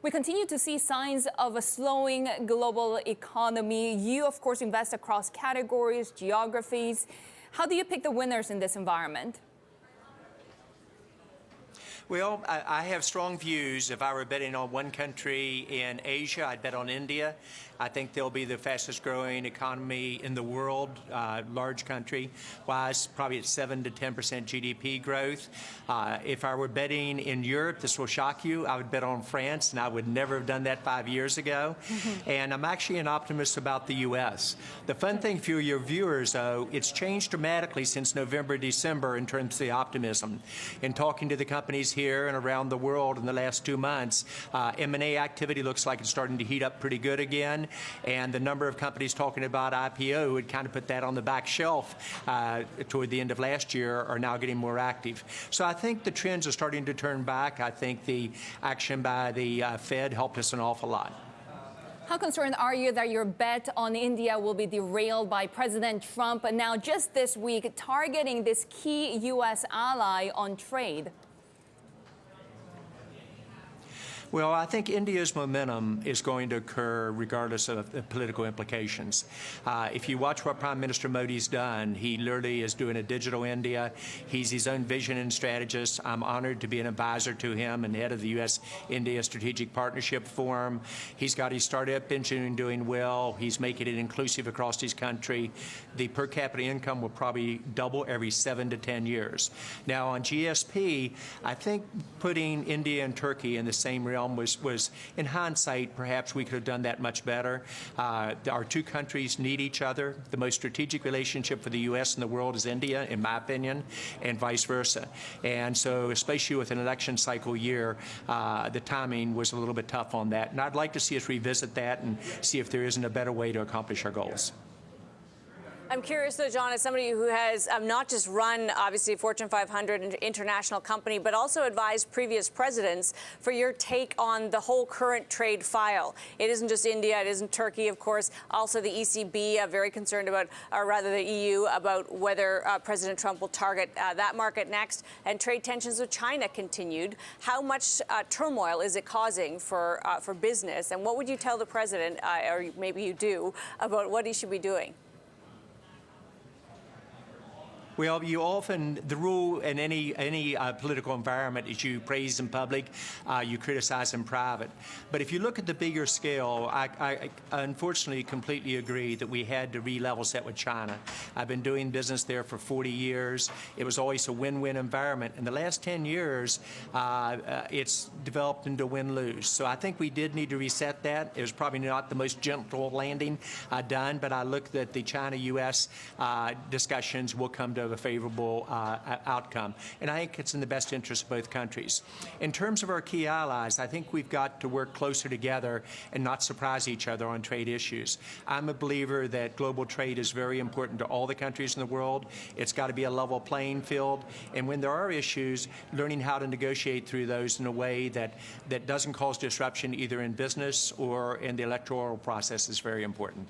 We continue to see signs of a slowing global economy. You, of course, invest across categories, geographies. How do you pick the winners in this environment? Well, I have strong views. If I were betting on one country in Asia, I'd bet on India. I think they'll be the fastest growing economy in the world, large country-wise, probably at 7 to 10% GDP growth. If I were betting in Europe, this will shock you, I would bet on France, and I would never have done that 5 years ago. And I'm actually an optimist about the U.S. The fun thing for your viewers, though, it's changed dramatically since November, December in terms of the optimism. In talking to the companies here and around the world in the last 2 months, M&A activity looks like it's starting to heat up pretty good again. And the number of companies talking about IPO would kind of put that on the back shelf toward the end of last year are now getting more active. So I think the trends are starting to turn back. I think the action by the Fed helped us an awful lot. How concerned are you that your bet on India will be derailed by President Trump now just this week targeting this key U.S. ally on trade? Well, I think India's momentum is going to occur regardless of the political implications. If you watch what Prime Minister Modi's done, he literally is doing a digital India. He's his own vision and strategist. I'm honored to be an advisor to him and head of the U.S.-India Strategic Partnership Forum. He's got his startup engine doing well. He's making it inclusive across his country. The per capita income will probably double every 7 to 10 years. Now, on GSP, I think putting India and Turkey in the same realm was, in hindsight, perhaps we could have done that much better. Our two countries need each other. The most strategic relationship for the U.S. and the world is India, in my opinion, and vice versa. And so, especially with an election cycle year, the timing was a little bit tough on that. And I'd like to see us revisit that and see if there isn't a better way to accomplish our goals. I'm curious, though, John, as somebody who has not just run, obviously, a Fortune 500 international company, but also advised previous presidents, for your take on the whole current trade file. It isn't just India. It isn't Turkey, of course. Also, the ECB, very concerned about, or rather the EU, about whether President Trump will target that market next. And trade tensions with China continued. How much turmoil is it causing for business? And what would you tell the president, or maybe you do, about what he should be doing? Well, you often, the rule in any political environment is you praise in public, you criticize in private. But if you look at the bigger scale, I unfortunately completely agree that we had to re-level set with China. I've been doing business there for 40 years. It was always a win-win environment. In the last 10 years, it's developed into win-lose. So I think we did need to reset that. It was probably not the most gentle landing done, but I look that the China-U.S. Discussions will come to a favorable outcome. And I think it's in the best interest of both countries. In terms of our key allies, I think we've got to work closer together and not surprise each other on trade issues. I'm a believer that global trade is very important to all the countries in the world. It's got to be a level playing field. And when there are issues, learning how to negotiate through those in a way that doesn't cause disruption either in business or in the electoral process is very important.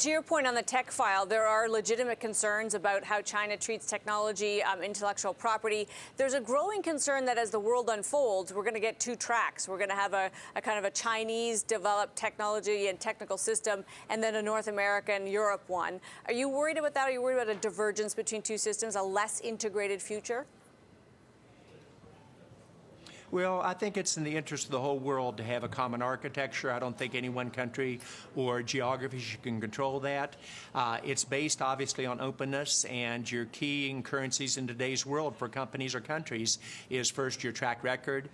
To your point on the tech file, there are legitimate concerns about how China treats technology, intellectual property. There's a growing concern that as the world unfolds, we're going to get two tracks. We're going to have a kind of a Chinese-developed technology and technical system, and then a North American, Europe one. Are you worried about that? Are you worried about a divergence between two systems, a less integrated future? Well, I think it's in the interest of the whole world to have a common architecture. I don't think any one country or geography can control that. It's based, obviously, on openness, and your key currencies in today's world for companies or countries is, first, your track record,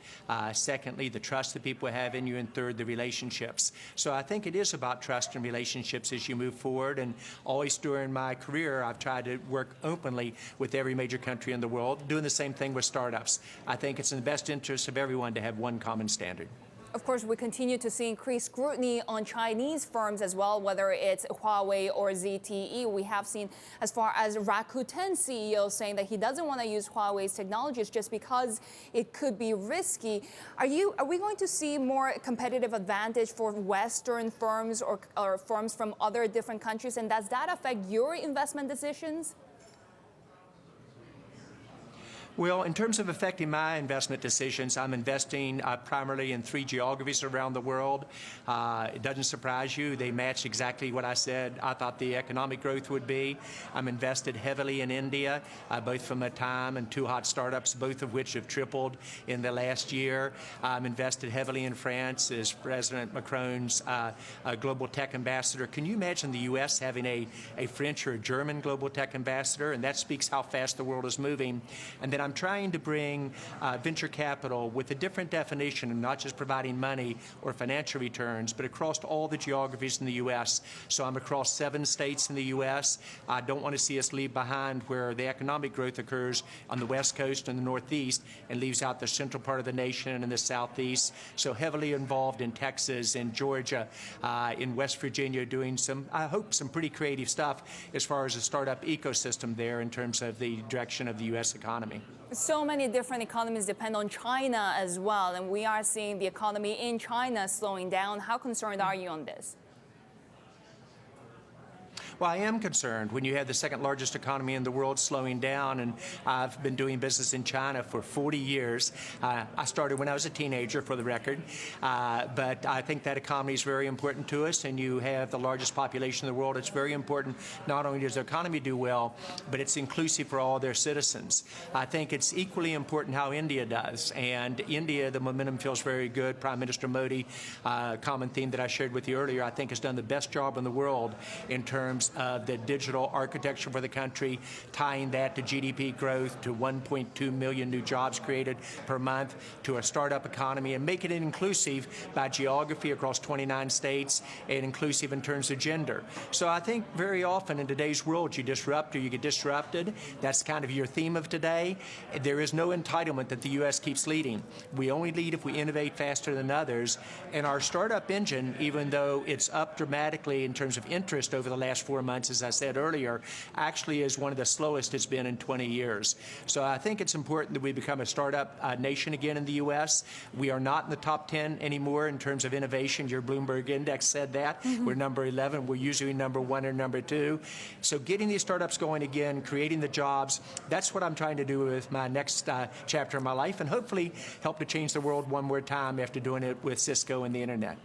secondly, the trust that people have in you, and third, the relationships. So I think it is about trust and relationships as you move forward, and always during my career, I've tried to work openly with every major country in the world, doing the same thing with startups. I think it's in the best interest of everyone to have one common standard. Of course, we continue to see increased scrutiny on Chinese firms as well, whether it's Huawei or ZTE. We have seen as far as Rakuten CEO saying that he doesn't want to use Huawei's technologies just because it could be risky. Are we going to see more competitive advantage for Western firms or firms from other different countries? And does that affect your investment decisions? Well, in terms of affecting my investment decisions, I'm investing primarily in 3 geographies around the world. It doesn't surprise you. They match exactly what I said I thought the economic growth would be. I'm invested heavily in India, both from a time and 2 hot startups, both of which have tripled in the last year. I'm invested heavily in France as President Macron's global tech ambassador. Can you imagine the U.S. having a French or a German global tech ambassador? And that speaks how fast the world is moving. And then I'm trying to bring venture capital with a different definition of not just providing money or financial returns, but across all the geographies in the U.S. So I'm across 7 states in the U.S. I don't want to see us leave behind where the economic growth occurs on the West Coast and the Northeast and leaves out the central part of the nation and the Southeast. So heavily involved in Texas, in Georgia, in West Virginia, doing some, I hope, some pretty creative stuff as far as the startup ecosystem there in terms of the direction of the U.S. economy. So many different economies depend on China as well, and we are seeing the economy in China slowing down. How concerned are you on this? Well, I am concerned when you have the second largest economy in the world slowing down, and I've been doing business in China for 40 years. I started when I was a teenager, for the record, but I think that economy is very important to us, and you have the largest population in the world. It's very important. Not only does the economy do well, but it's inclusive for all their citizens. I think it's equally important how India does, and India, the momentum feels very good. Prime Minister Modi, common theme that I shared with you earlier, I think has done the best job in the world in terms of the digital architecture for the country, tying that to GDP growth, to 1.2 million new jobs created per month, to a startup economy, and making it inclusive by geography across 29 states and inclusive in terms of gender. So I think very often in today's world, you disrupt or you get disrupted. That's kind of your theme of today. There is no entitlement that the U.S. keeps leading. We only lead if we innovate faster than others. And our startup engine, even though it's up dramatically in terms of interest over the last 4 months, as I said earlier, actually is one of the slowest it's been in 20 years. So I think it's important that we become a startup nation again in the U.S. We are not in the top 10 anymore in terms of innovation. Your Bloomberg index said that. We're number 11. We're usually number 1 or number 2. So getting these startups going again, creating the jobs, that's what I'm trying to do with my next chapter of my life, and hopefully help to change the world one more time after doing it with Cisco and the internet.